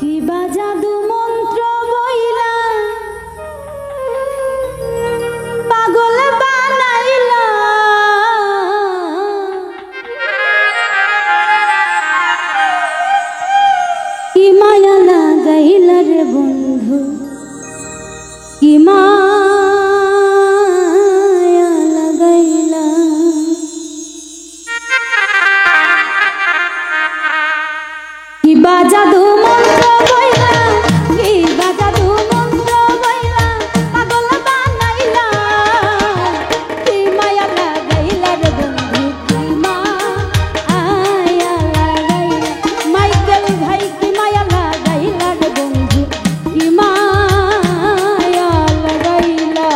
কি বা জাদু মন্ত্র বইলা পাগল বানাইলা, কি মায়া লাগাইলা রে বন্ধু, কি মায়া লাগাইলা। কি বা জাদু মন্ত্র বইলা, কি বা জাদু মন্ত্র বইলা পাগল বানাইলা, কি মায়া লাগাইলা রে বন্ধু, কি মায়া লাগাইলা। মাইকেল ভাই কি মায়া লাগাইলা রে বন্ধু, কি মায়া লাগাইলা।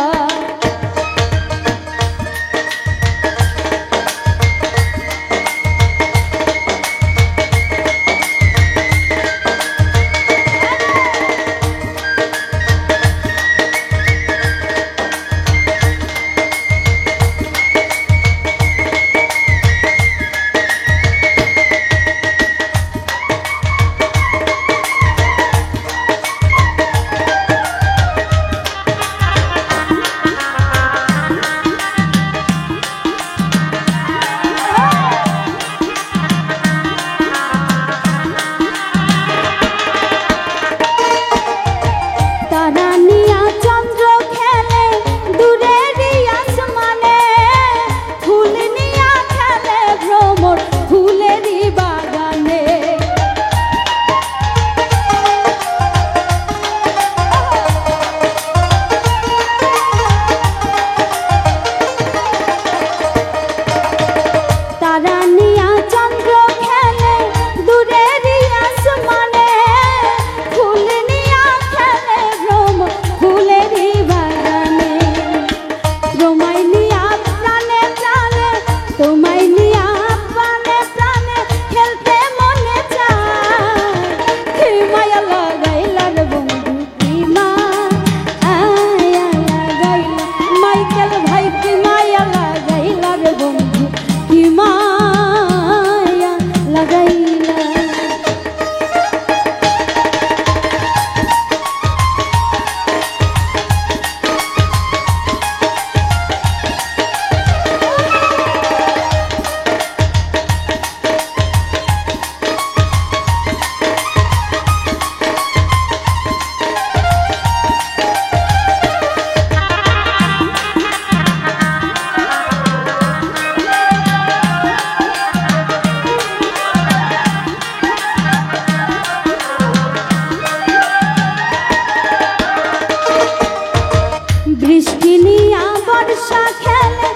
বৃষ্টি নিয়া বর্ষা খেলে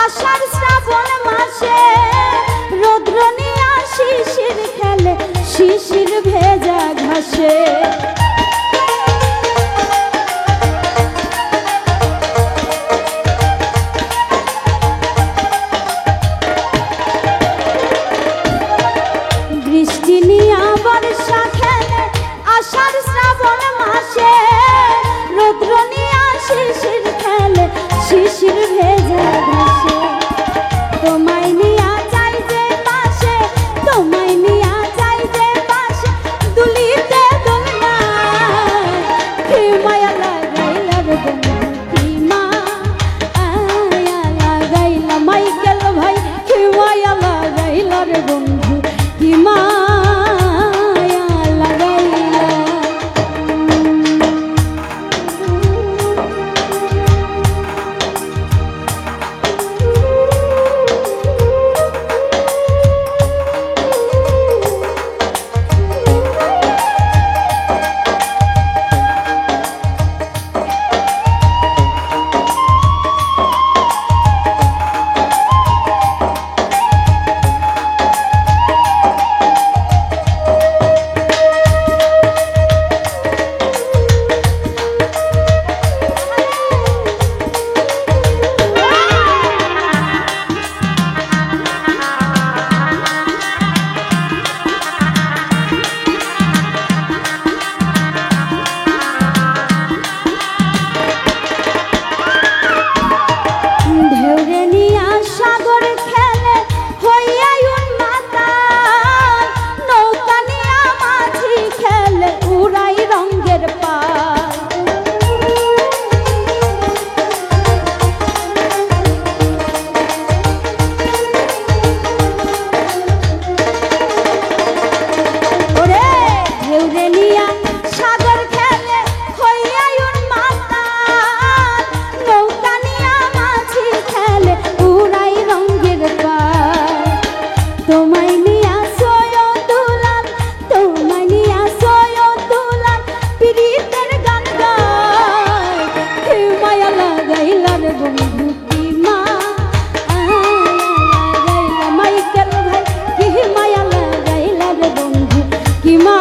আষাঢ় শ্রাবণ মাসে, রৌদ্র নিয়া শিশির খেলে শিশির ভেজা ঘাসে। বৃষ্টি নিয়া বর্ষা খেলে আষাঢ় শ্রাবণ মাসে, রৌদ্র নিয়া শিশির খেলে শিশির ভেজা ঘাসে। তোমায় নিয়া যাই যে পাশে, তোমায় নিয়া যাই যে পাশে, দুলিতে দোলনা। কি মায়া লাগাইলা রে বন্ধু, কি মায়া লাগাইলা। মাইকেল ভাই কি মায়া লাগাইলা রে বন্ধু, কি মায়া লাগাইলা। কি মা